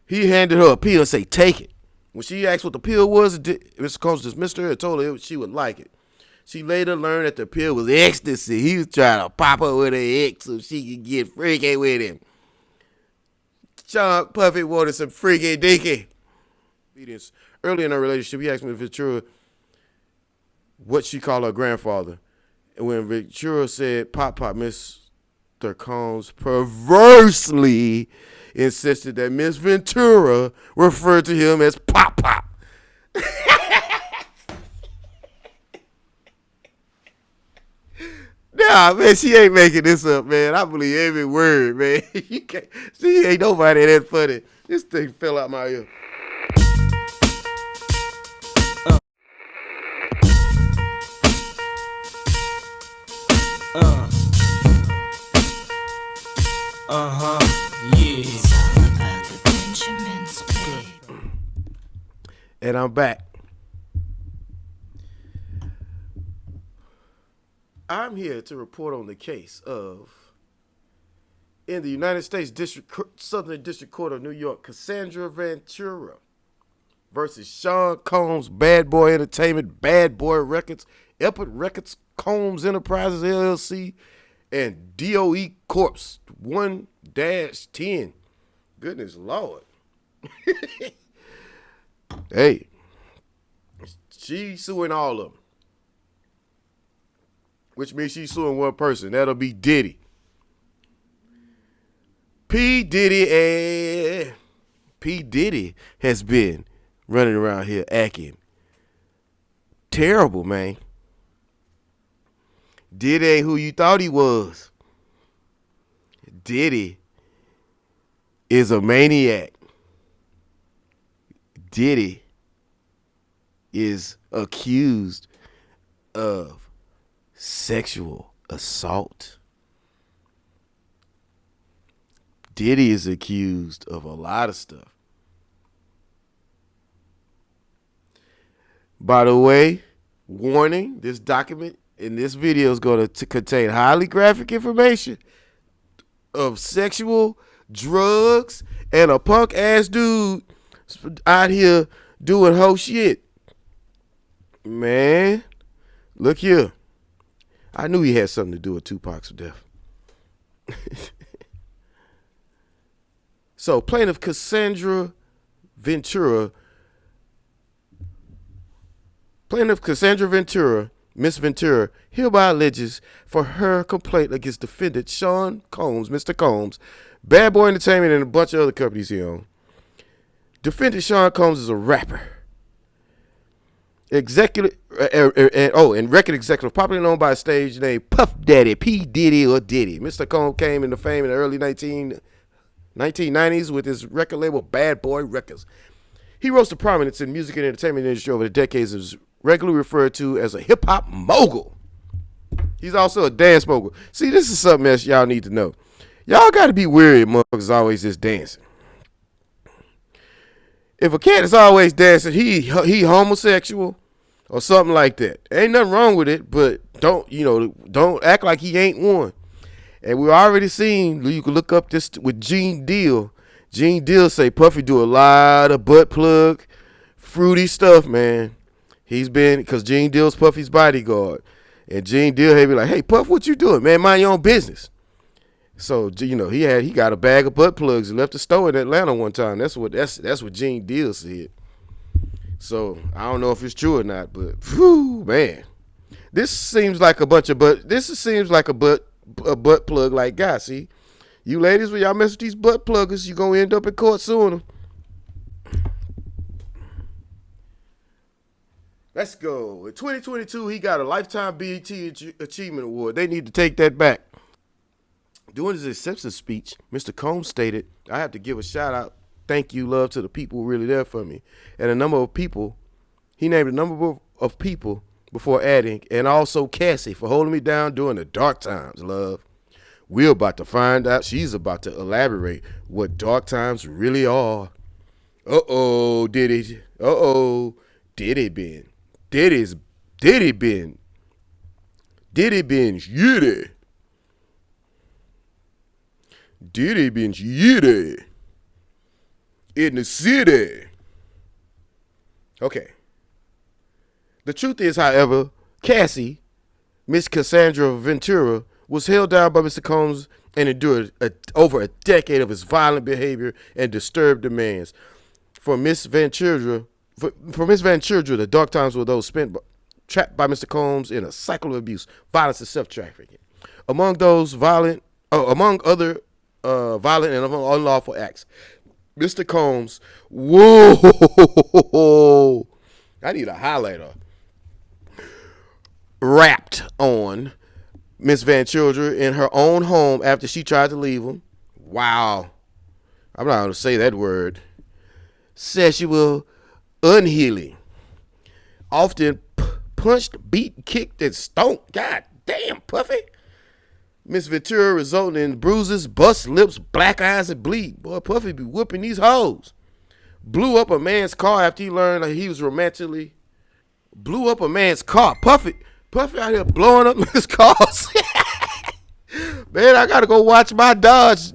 He handed her a pill and say, take it. When she asked what the pill was, Mr. Combs dismissed her and told her she would like it. She later learned that the pill was ecstasy. He was trying to pop her with an X so she could get freaky with him. Sean Puffy wanted some freaky dicky. Early in her relationship, he asked me Ventura what she called her grandfather. And when Ventura said Pop, Mr. Combs perversely insisted that Miss Ventura referred to him as Pop. Nah, man, she ain't making this up, man. I believe every word, man. You can't. See, ain't nobody that funny. This thing fell out my ear. And I'm back. I'm here to report on the case of, in the United States Southern District Court of New York, Casandra Ventura versus Sean Combs, Bad Boy Entertainment, Bad Boy Records, Epic Records, Combs Enterprises LLC, and DOE Corps 1-10. Goodness Lord. Hey, she's suing all of them. Which means she's suing one person. That'll be Diddy. P. Diddy has been running around here acting terrible, man. Diddy ain't who you thought he was. Diddy is a maniac. Diddy is accused of sexual assault. Diddy is accused of a lot of stuff. By the way, warning, this document in this video is going to contain highly graphic information of sexual, drugs, and a punk ass dude out here doing whole shit. Man, look here. I knew he had something to do with Tupac's death. So, plaintiff Casandra Ventura, Miss Ventura, hereby alleges for her complaint against defendant Sean Combs, Mr. Combs, Bad Boy Entertainment, and a bunch of other companies he owns. Defendant Sean Combs is a rapper, executive, and record executive, popularly known by a stage name Puff Daddy, P. Diddy, or Diddy. Mr. Combs came into fame in the early 1990s with his record label Bad Boy Records. He rose to prominence in music and entertainment industry over the decades and is regularly referred to as a hip-hop mogul. He's also a dance mogul. See, this is something else y'all need to know. Y'all got to be weary of motherfuckers always just dancing. If a cat is always dancing, he homosexual or something like that. Ain't nothing wrong with it, but don't act like he ain't one. And we already seen, you can look up this with Gene Deal. Gene Deal say Puffy do a lot of butt plug, fruity stuff, man. He's been, because Gene Deal's Puffy's bodyguard. And Gene Deal, he be like, hey, Puff, what you doing, man? Mind your own business. So, he got a bag of butt plugs and left the store in Atlanta one time. That's what Gene Deal said. So, I don't know if it's true or not, but, whew, man. This seems like a butt plug like guy. See, you ladies, when y'all mess with these butt pluggers, you gonna end up in court suing them. Let's go. In 2022, he got a Lifetime BET Achievement Award. They need to take that back. During his acceptance speech, Mr. Combs stated, I have to give a shout out, thank you, love to the people who really there for me. And a number of people, he named a number of people before adding, and also Cassie for holding me down during the dark times, love. We're about to find out, she's about to elaborate what dark times really are. Uh-oh, Diddy. Uh-oh, Diddy been. Diddy been yitty. Diddy been yitty. in the city. Okay. The truth is, however, Cassie, Miss Casandra Ventura, was held down by Mr. Combs and endured over a decade of his violent behavior and disturbed demands. For Miss Ventura, the dark times were those spent trapped by Mr. Combs in a cycle of abuse, violence, and self-trafficking. Among other violent and unlawful acts, Mr. Combs, whoa, I need a highlighter, rapped on Miss Ventura in her own home after she tried to leave him. Wow. I'm not going to say that word. Sexual unhealing. Often punched, beat, kicked, and stomped. God damn, Puffy. Miss Ventura resulting in bruises, bust lips, black eyes, and bleed. Boy, Puffy be whooping these hoes. Blew up a man's car after he learned that he was romantically. Blew up a man's car. Puffy out here blowing up his cars. Man, I gotta go watch my Dodge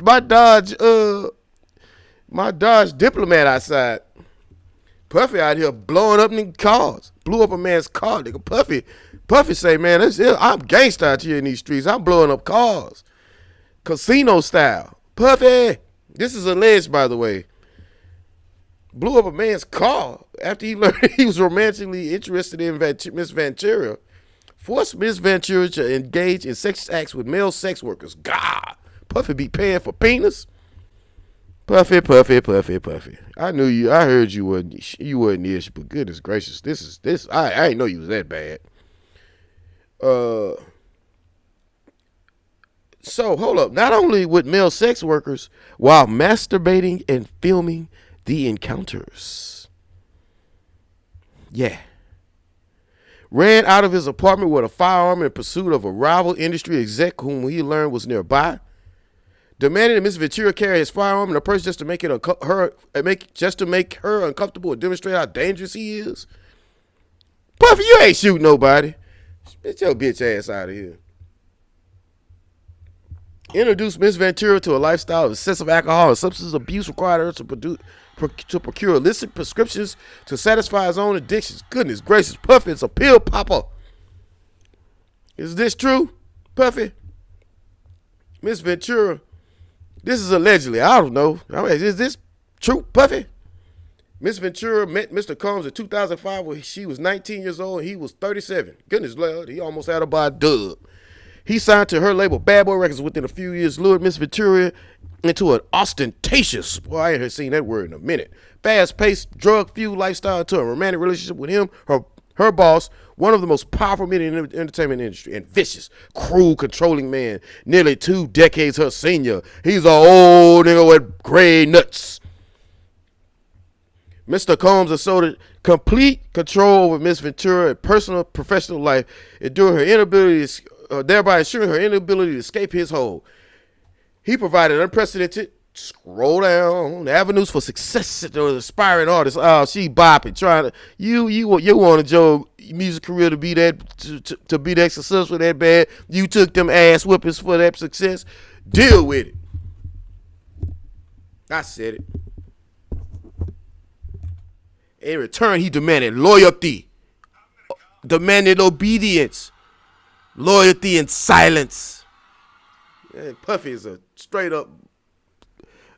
Diplomat outside. Puffy out here blowing up nigga cars. Blew up a man's car, nigga. Puffy say, man, I'm gangsta out here in these streets. I'm blowing up cars. Casino style. Puffy. This is alleged, by the way. Blew up a man's car after he learned he was romantically interested in Miss Ventura. Forced Miss Ventura to engage in sex acts with male sex workers. God, Puffy be paying for penis. Puffy. I knew you. I heard you wasn't ish, but goodness gracious, this. I didn't know you was that bad. So hold up. Not only with male sex workers, while masturbating and filming the encounters. Yeah. Ran out of his apartment with a firearm in pursuit of a rival industry exec whom he learned was nearby. Demanded that Miss Ventura carry his firearm in a purse just to make her uncomfortable and demonstrate how dangerous he is. Puffy, you ain't shooting nobody. Get your bitch ass out of here. Introduced Miss Ventura to a lifestyle of excessive alcohol and substance abuse, required her to procure illicit prescriptions to satisfy his own addictions. Goodness gracious, Puffy is a pill popper. Is this true, Puffy? Miss Ventura, this is allegedly. I don't know. Is this true, Puffy? Miss Ventura met Mr. Combs in 2005 when she was 19 years old and he was 37. Goodness Lord, he almost had her by a dub. He signed to her label Bad Boy Records within a few years, lured Miss Ventura into an ostentatious, boy, I ain't seen that word in a minute, fast-paced, drug-fueled lifestyle into a romantic relationship with him, her boss, one of the most powerful men in the entertainment industry, and vicious, cruel, controlling man, nearly 2 decades her senior. He's an old nigga with gray nuts. Mr. Combs asserted complete control over Miss Ventura in personal, professional life, thereby ensuring her inability to escape his hold. He provided unprecedented, scroll down, avenues for success to aspiring artists. Oh, she bopping, trying to, you wanted your music career to be to be that successful, that bad. You took them ass whippings for that success. Deal with it. I said it. In return, he demanded loyalty, demanded obedience, loyalty and silence. Man, Puffy is a straight up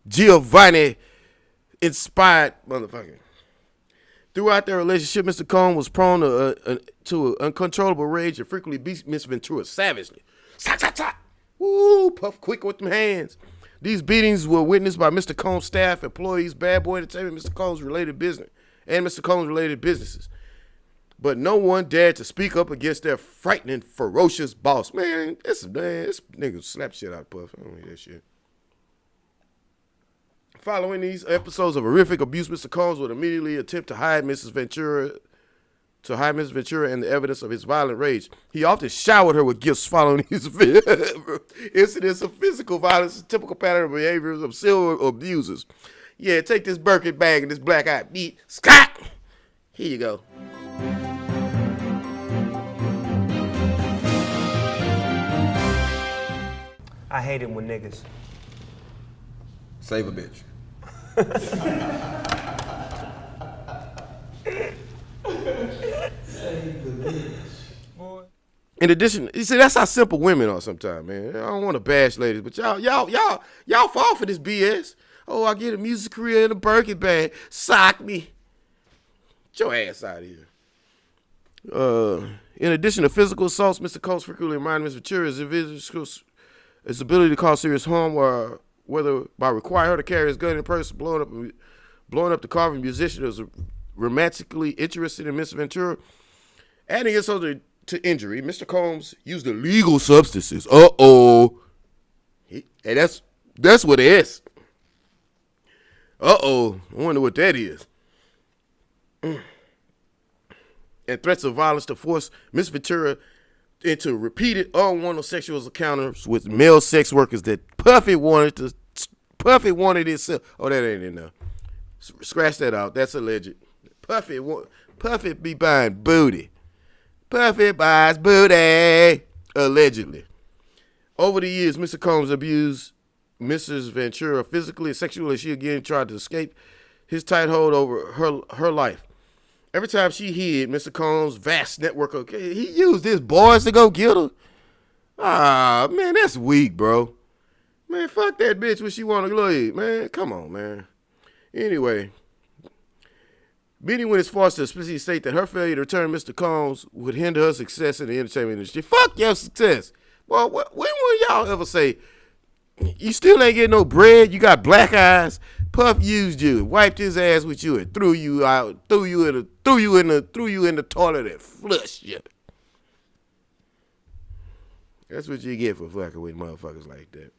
Giovanni inspired motherfucker. Throughout their relationship, Mr. Combs was prone to uncontrollable rage and frequently beat Miss Ventura savagely. Woo, Puff quick with them hands. These beatings were witnessed by Mr. Combs' staff, employees, Bad Boy Entertainment, Mr. Combs' related business, and Mr. Combs' related businesses. But no one dared to speak up against their frightening, ferocious boss. Man, this nigga slap shit out of Puff. I don't hear that shit. Following these episodes of horrific abuse, Mr. Combs would immediately attempt to hide Mrs. Ventura and the evidence of his violent rage. He often showered her with gifts following these incidents of physical violence, a typical pattern of behaviors of serial abusers. Yeah, take this Birkin bag and this black-eyed beat. Scott! Here you go. I hate it when niggas save a bitch. In addition, you see, that's how simple women are sometimes, man. I don't want to bash ladies, but y'all fall for this BS. Oh, I get a music career in a Birkin bag. Sock me. Get your ass out of here. In addition to physical assaults, Mr. Combs frequently reminded Ms. Ventura his ability to cause serious harm, whether by requiring her to carry his gun in person, blowing up the car of a musician who was romantically interested in Ms. Ventura, adding insult to injury. Mr. Combs used illegal substances. Hey, that's what it is. I wonder what that is. And threats of violence to force Miss Ventura into repeated unwanted sexual encounters with male sex workers that Puffy wanted himself. Oh, that ain't enough. Scratch that out. That's alleged. Puffy be buying booty. Puffy buys booty. Allegedly. Over the years, Mr. Combs abused Mrs. Ventura physically and sexually. She again tried to escape his tight hold over her life. Every time she hid, Mr. Combs' vast network he used his boys to go get her. Ah, man, that's weak, bro. Man, fuck that bitch when she want to leave, man. Come on, man. Anyway, Biddy went as far as to explicitly state that her failure to return Mr. Combs would hinder her success in the entertainment industry. Fuck your success. Well, when will y'all ever say, you still ain't getting no bread, you got black eyes, Puff used you, wiped his ass with you, and threw you out, threw you in the toilet and flushed you. That's what you get for fucking with motherfuckers like that.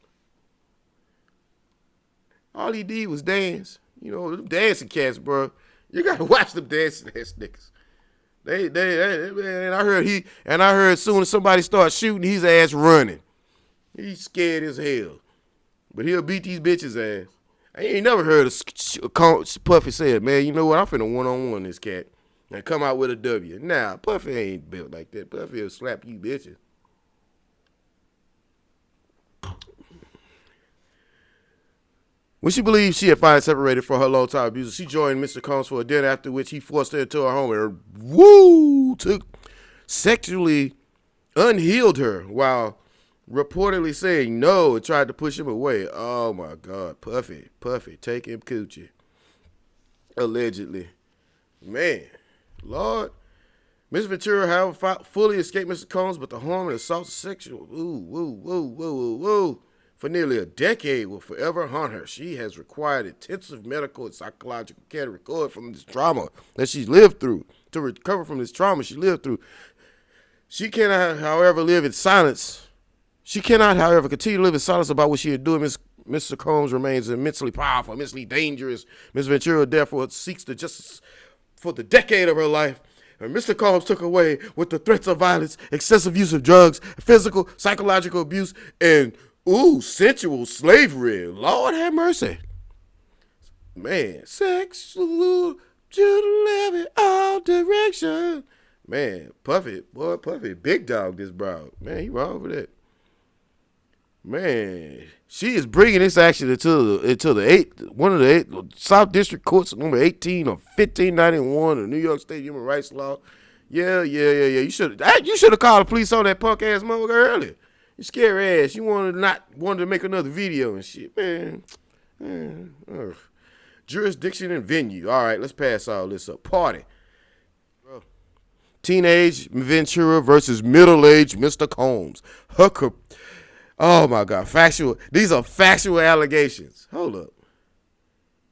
All he did was dance. You know, them dancing cats, bro. You gotta watch them dancing ass niggas. They man, I heard as soon as somebody starts shooting, his ass running. He's scared as hell. But he'll beat these bitches' ass. I ain't never heard of Puffy said, man, you know what? I'm finna one-on-one this cat and come out with a W. Nah, Puffy ain't built like that. Puffy will slap you bitches. When she believed she had finally separated from her long-time abuser, she joined Mr. Combs for a dinner, after which he forced her into her home and sexually unhealed her while reportedly saying no and tried to push him away. Oh my God, Puffy, take him coochie. Allegedly. Man, Lord. Miss Ventura, however, fully escaped Mr. Combs, but the harm and assault sexual, for nearly a decade will forever haunt her. She has required intensive medical and psychological care to recover from this trauma that she's lived through. To recover from this trauma she lived through. She cannot, however, live in silence. She cannot, however, continue to live in silence about what she is doing. Mr. Combs remains immensely powerful, immensely dangerous. Ms. Ventura, therefore, seeks the justice for the decade of her life. And Mr. Combs took away with the threats of violence, excessive use of drugs, physical, psychological abuse, and sensual slavery. Lord have mercy. Man, sexual to live in all direction. Man, Puffy, big dog this bro. Man, he wrong for that. Man, she is bringing this action into one of the eight South District Courts, number 18 of 1591 of New York State Human Rights Law. Yeah. You should have called the police on that punk ass motherfucker earlier. You scary ass. You wanted to make another video and shit, man. Jurisdiction and venue. All right, let's pass all this up. Party. Teenage Ventura versus middle-aged Mr. Combs. Oh my God, factual. These are factual allegations. Hold up.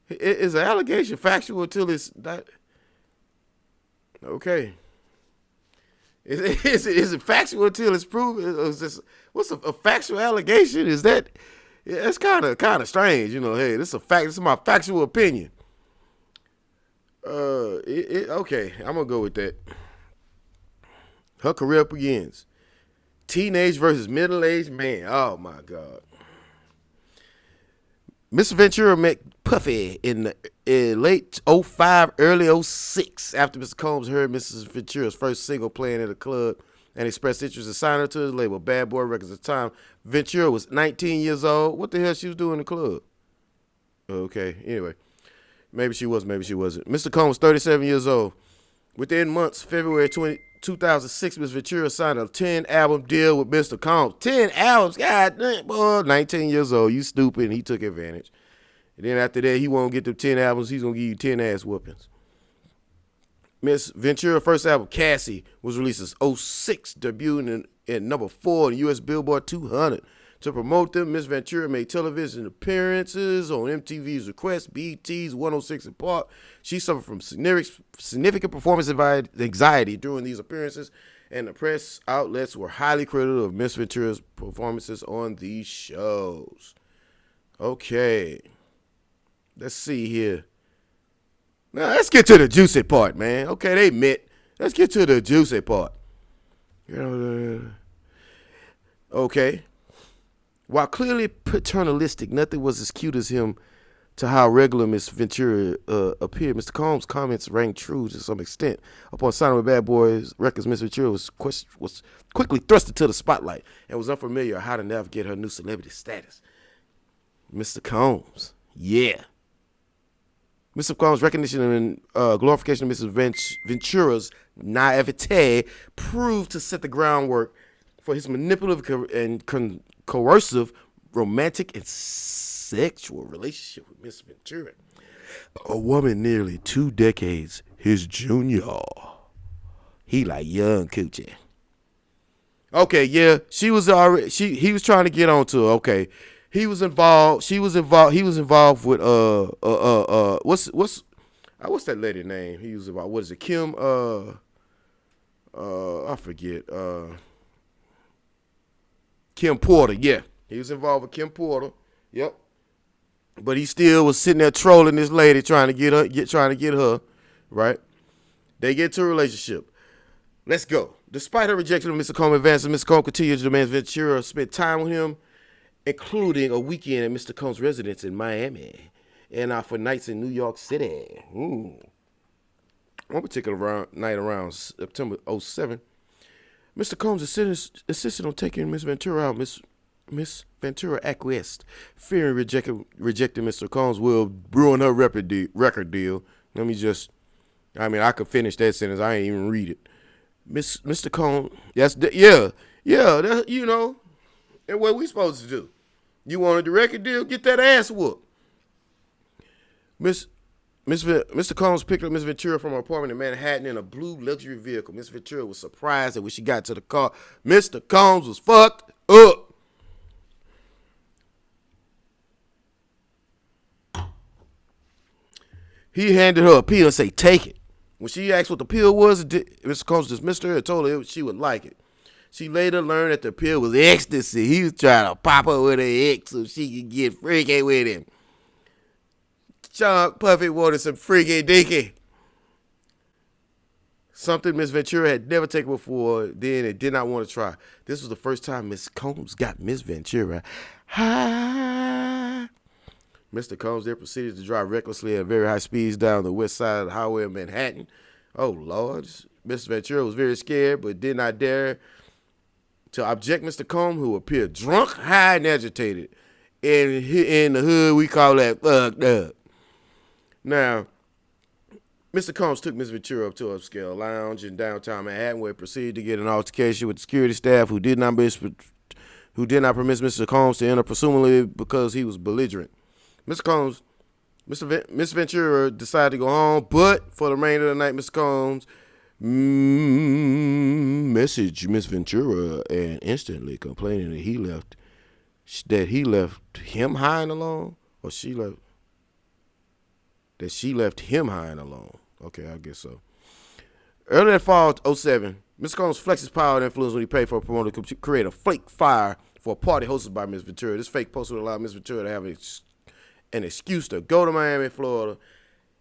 Is an allegation factual until it's not? Okay. Is it factual until it's proven? What's a factual allegation? Is that? Yeah, that's kind of strange, you know. Hey, this is a fact. This is my factual opinion. Okay, I'm gonna go with that. Her career begins. Teenage versus middle-aged man. Oh my God. Mr. Ventura met Puffy in late 05, early 06, after Mr. Combs heard Mrs. Ventura's first single playing at a club and expressed interest in signing her to his label, Bad Boy Records. At the time, Ventura was 19 years old. What the hell she was doing in the club? Okay, anyway. Maybe she was, maybe she wasn't. Mr. Combs, 37 years old. Within months, February 2006, Miss Ventura signed a 10-album deal with Mr. Combs. 10 albums? God damn, boy, 19 years old. You stupid. And he took advantage. And then after that, he won't get them 10 albums. He's going to give you 10 ass whoopings. Miss Ventura's first album, Cassie, was released as 06, debuting at number 4 on the U.S. Billboard 200. To promote them, Miss Ventura made television appearances on MTV's request, BET's 106 in Park. She suffered from significant performance anxiety during these appearances, and the press outlets were highly critical of Miss Ventura's performances on these shows. Okay. Let's see here. Now, let's get to the juicy part, man. Okay, they met. Let's get to the juicy part. Okay. While clearly paternalistic, nothing was as cute as him to how regular Miss Ventura appeared. Mr. Combs' comments rang true to some extent. Upon signing with Bad Boys Records, Miss Ventura was quickly thrust into the spotlight and was unfamiliar how to navigate her new celebrity status. Mr. Combs, yeah. Mr. Combs' recognition and glorification of Mrs. Ventura's naivete proved to set the groundwork for his manipulative and coercive, romantic, and sexual relationship with Miss Ventura, a woman nearly 2 decades his junior. He like young coochie. Okay, yeah, she was already. He was trying to get onto her. Okay, he was involved. She was involved. He was involved with what's that lady name? He was involved. What is it? Kim. I forget. Kim Porter, yeah. He was involved with Kim Porter. Yep. But he still was sitting there trolling this lady, trying to get her, right? They get to a relationship. Let's go. Despite her rejection of Mr. Combs' advances, Mr. Combs continued to demand Ventura spend time with him, including a weekend at Mr. Combs' residence in Miami and for nights in New York City. One particular night around September 07, Mr. Combs insisted on taking Miss Ventura out. Miss Ventura acquiesced, fearing rejecting Mr. Combs will ruin her record deal. I could finish that sentence. I ain't even read it. Mr. Combs, and what we supposed to do? You wanted the record deal? Get that ass whooped. Mr. Combs picked up Miss Ventura from her apartment in Manhattan in a blue luxury vehicle. Miss Ventura was surprised that when she got to the car, Mr. Combs was fucked up. He handed her a pill and said, "Take it." When she asked what the pill was, Mr. Combs dismissed her and told her she would like it. She later learned that the pill was ecstasy. He was trying to pop her with an X so she could get freaky with him. Chunk Puffy wanted some freaky dicky. Something Miss Ventura had never taken before then and did not want to try. This was the first time Miss Combs got Miss Ventura high. Mr. Combs then proceeded to drive recklessly at very high speeds down the west side of the highway of Manhattan. Oh, Lord. Miss Ventura was very scared but did not dare to object Mr. Combs, who appeared drunk, high, and agitated. In the hood, we call that fucked up. Now, Mr. Combs took Miss Ventura up to an upscale lounge in downtown Manhattan, where he proceeded to get an altercation with the security staff who did not permit Mr. Combs to enter, presumably because he was belligerent. Miss Ventura decided to go home, but for the remainder of the night, Mr. Combs messaged Miss Ventura and instantly complaining that he left him high and alone, or she left him high and alone. Okay, I guess so. Early that fall of 07, Mr. Combs flexed his power and influence when he paid for a promoter to create a fake fire for a party hosted by Miss Ventura. This fake post would allow Miss Ventura to have an excuse to go to Miami, Florida,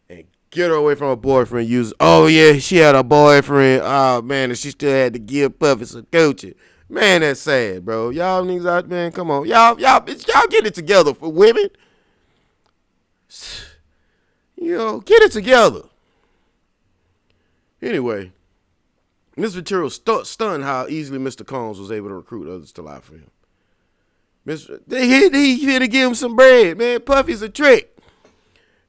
and get her away from her boyfriend. She had a boyfriend. Oh, man, and she still had to give Puffy some Gucci. Man, that's sad, bro. Y'all niggas out, man, come on. Y'all get it together for women. Get it together. Anyway, Miss Ventura was stunned how easily Mr. Combs was able to recruit others to lie for him. He here to give him some bread, man. Puffy's a trick.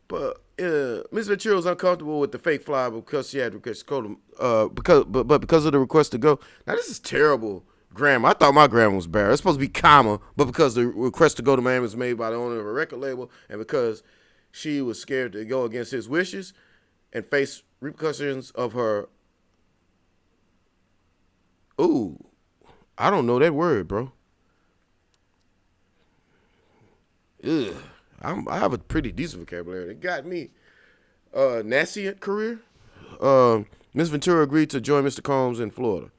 But Miss Ventura was uncomfortable with the fake fly because she had requested to go because of the request to go. Now this is terrible grammar. I thought my grammar was bad. It's supposed to be comma, but because the request to go to Miami was made by the owner of a record label, and because she was scared to go against his wishes and face repercussions of her. Ooh, I don't know that word, bro. Ugh. I have a pretty decent vocabulary. It got me. Nascent career. Miss Ventura agreed to join Mr. Combs in Florida.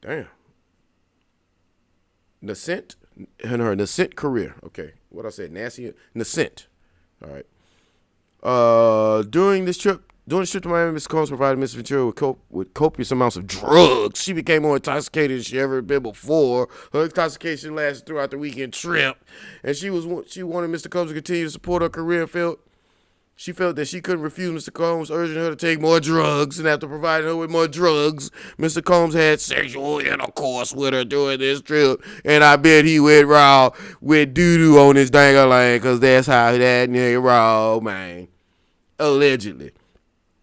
Damn. Nascent in her nascent career. Okay, what I said, nascent. All right. During this trip to Miami, Mr. Combs provided Miss Ventura with copious amounts of drugs. She became more intoxicated than she ever been before. Her intoxication lasted throughout the weekend trip, and she wanted Mr. Combs to continue to support her career and she felt that she couldn't refuse Mr. Combs, urging her to take more drugs, and after providing her with more drugs, Mr. Combs had sexual intercourse with her during this trip, and I bet he went raw with doo-doo on his dang-a-lang, because that's how that nigga raw, man. Allegedly.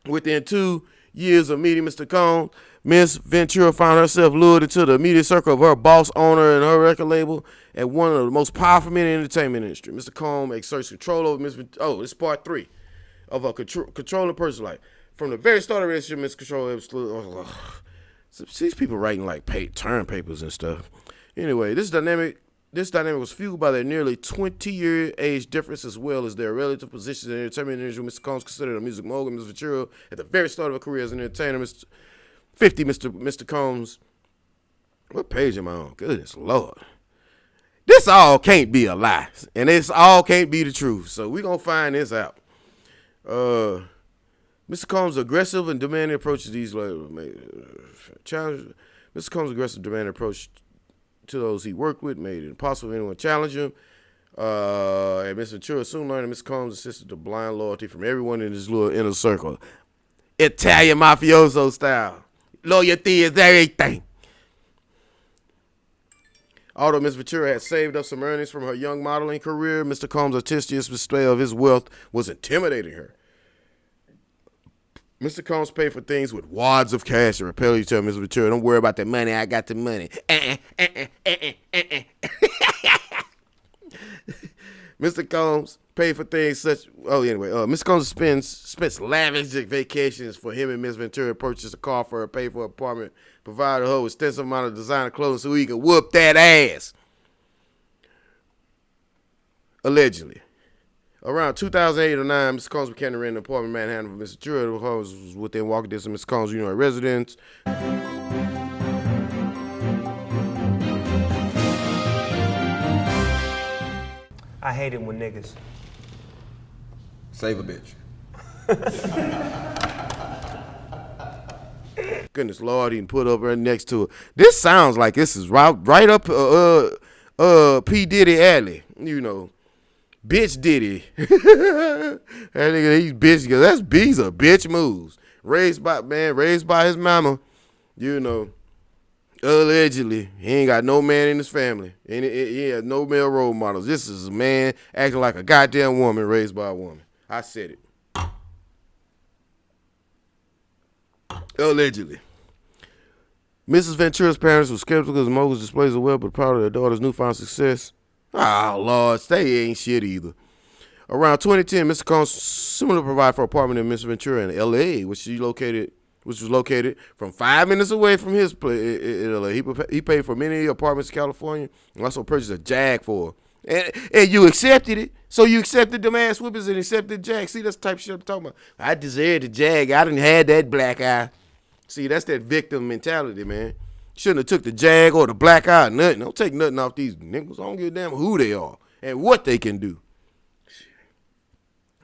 Within 2 years of meeting Mr. Combs, Miss Ventura found herself lured into the immediate circle of her boss owner and her record label at one of the most powerful men in the entertainment industry. Mr. Combs exerts control over Miss Ventura. Oh, this is part 3 of a controlling person. Like, from the very start of the relationship, Miss Control these people writing like term papers and stuff. Anyway, this dynamic was fueled by their nearly 20-year age difference as well as their relative positions in the entertainment industry. Mr. Combs considered a music mogul. Ms. Ventura, at the very start of her career as an entertainer, Mr. Combs. What page am I on? Goodness Lord. This all can't be a lie, and this all can't be the truth. So we're going to find this out. Mr. Combs' aggressive and demanding approach to these challenges. Mr. Combs' aggressive, demanding approach to those he worked with made it impossible for anyone to challenge him. And Mr. Ventura soon learned that Mr. Combs insisted to blind loyalty from everyone in his little inner circle. Italian mafioso style. Loyalty is everything. Although Ms. Ventura had saved up some earnings from her young modeling career, Mr. Combs' artistic display of his wealth was intimidating her. Mr. Combs paid for things with wads of cash and repeatedly told Ms. Ventura, "Don't worry about the money, I got the money." Mr. Combs paid for things such. Mr. Combs spends lavish vacations for him and Ms. Ventura, purchased a car for her, paid for an apartment, provided her with extensive amount of designer clothing so he could whoop that ass. Allegedly. Around 2008 or 9, Mr. Combs began to rent an apartment in Manhattan for Mr. Ventura. The home was within walking distance of Mr. Combs' residence. I hate it when niggas save a bitch. Goodness Lord, he can put up right next to it. This sounds like this is right up P. Diddy alley. Bitch Diddy. That nigga, he's bitch, because these are bitch moves. Raised by his mama, allegedly. He ain't got no man in his family. And he has no male role models. This is a man acting like a goddamn woman raised by a woman. I said it. Allegedly. Mrs. Ventura's parents were skeptical as Mogul's displays of wealth, but proud of their daughter's newfound success. Oh, Lord, they ain't shit either. Around 2010, Mr. Combs similarly provided for an apartment in Miss Ventura in L.A., which was located from 5 minutes away from his place in L.A. He paid for many apartments in California and also purchased a Jag for her. And you accepted it. So you accepted them ass whippers and accepted Jag. See, that's the type of shit I'm talking about. I deserved the Jag. I done had that black eye. See, that's that victim mentality, man. Shouldn't have took the Jag or the black eye or nothing. Don't take nothing off these niggas. I don't give a damn who they are and what they can do.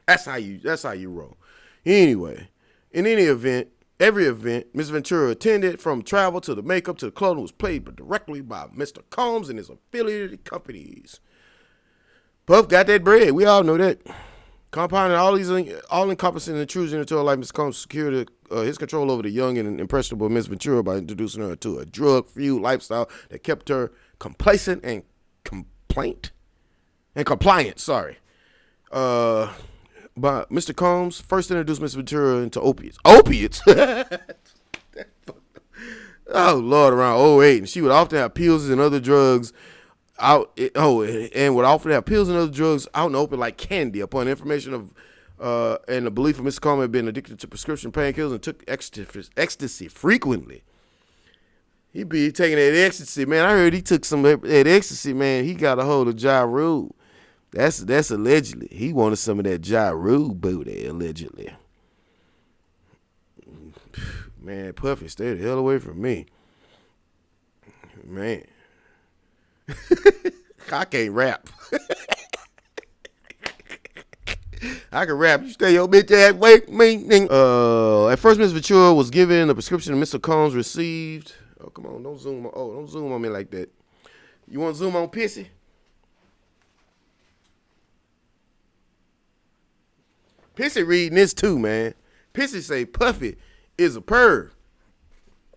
That's how you roll. Anyway, in every event Ms. Ventura attended, from travel to the makeup to the clothing, was paid directly by Mr. Combs and his affiliated companies. Puff got that bread. We all know that. Compounding all these all-encompassing intrusion into her life, Mr. Combs secured his control over the young and impressionable Miss Ventura by introducing her to a drug-fueled lifestyle that kept her complacent and compliant. But Mr. Combs first introduced Mr. Ventura into opiates. Opiates? Oh, Lord, around '08. And she would often have pills and other drugs out. And would often have pills and other drugs out in the open like candy. Upon information of and the belief of Mr. Combs had been addicted to prescription painkillers and took ecstasy frequently. He be taking that ecstasy, man. I heard he took some of that ecstasy, man. He got a hold of Ja Rule. That's allegedly. He wanted some of that Ja Rule booty, allegedly. Man, Puffy, stay the hell away from me. Man. I can't rap. I can rap. You stay your bitch ass away from me. At first, Miss Ventura was given a prescription Mr. Combs received. Oh, come on. Don't zoom on. Oh, don't zoom on me like that. You want to zoom on Pissy? Pissy reading this too, man. Pissy say Puffy is a perv.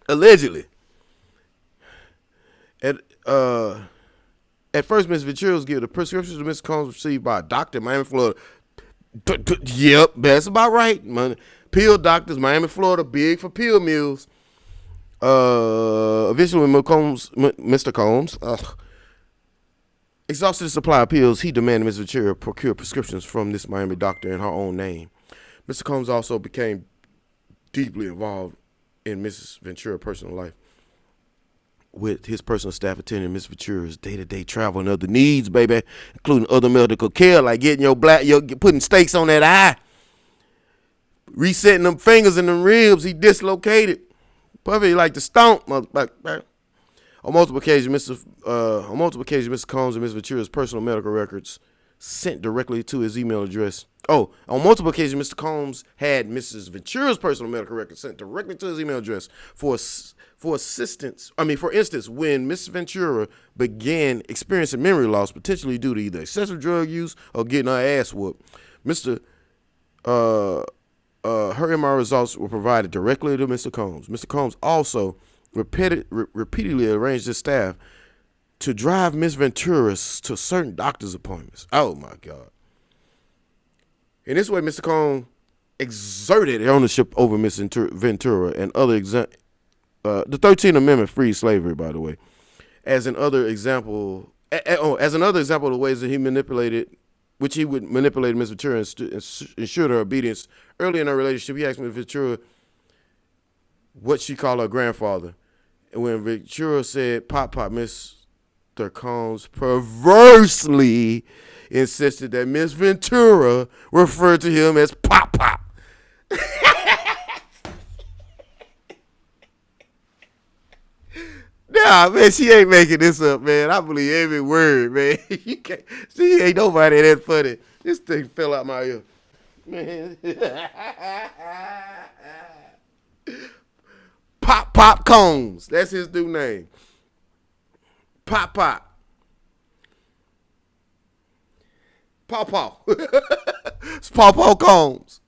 Allegedly. At first, Miss Ventura was given a prescription to Mr. Combs received by a doctor in Miami, Florida. Yep, that's about right. Pill doctors, Miami, Florida, big for pill mills. Eventually, Mr. Combs exhausted the supply of pills. He demanded Ms. Ventura procure prescriptions from this Miami doctor in her own name. Mr. Combs also became deeply involved in Mrs. Ventura's personal life, with his personal staff attending Ms. Ventura's day-to-day travel and other needs, baby, including other medical care, like getting putting stakes on that eye, resetting them fingers and them ribs he dislocated. Puffy like to stomp, motherfucker. On multiple occasions, Mr. Combs and Ms. Ventura's personal medical records sent directly to his email address. On multiple occasions, Mr. Combs had Mrs. Ventura's personal medical records sent directly to his email address for instance, when Mrs. Ventura began experiencing memory loss, potentially due to either excessive drug use or getting her ass whooped, her MRI results were provided directly to Mr. Combs. Mr. Combs also repeatedly arranged his staff to drive Miss Ventura to certain doctor's appointments. Oh, my God. In this way, Mr. Combs exerted ownership over Miss Ventura and other the 13th Amendment frees slavery, by the way, as another example of the ways that he manipulated Miss Ventura and ensured her obedience. Early in our relationship, he asked Miss Ventura what she called her grandfather. And when Ventura said Pop, Mr. Combs perversely insisted that Miss Ventura referred to him as Pop. Nah, man, she ain't making this up, man. I believe every word, man. She ain't nobody that funny. This thing fell out my ear. Man. Pop Combs. That's his new name. Pop. Paw. It's Paw Combs.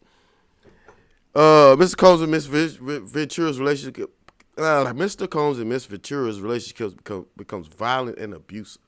Mr. Combs and Miss Ventura's relationship. Mr. Combs and Miss Ventura's relationship becomes violent and abusive.